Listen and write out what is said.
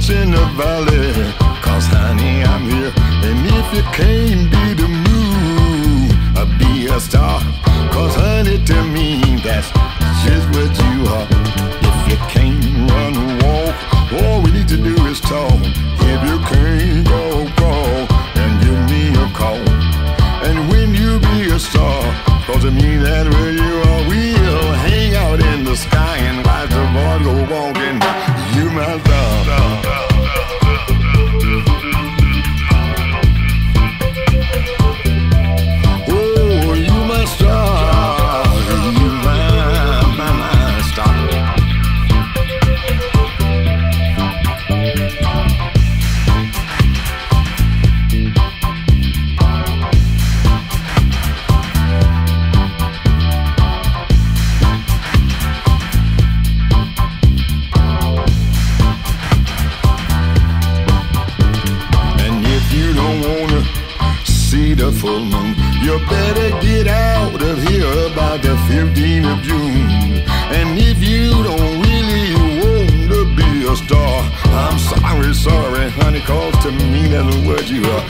peace in the valley. Cause honey, I'm here. And if you can't be the moon, be a star. Cause honey, to me, that's just what you are. If you can't run, walk, all we need to do is talk. If you can't go, and give me a call. And when you be a star, cause it means that where you are, we'll hang out in the sky and watch the boys go walking. You my star. Oh, you my star. You my star. The full moon, you better get out of here about the 15th of June. And if you don't really want to be a star, I'm sorry, honey, cause to me that's what you are.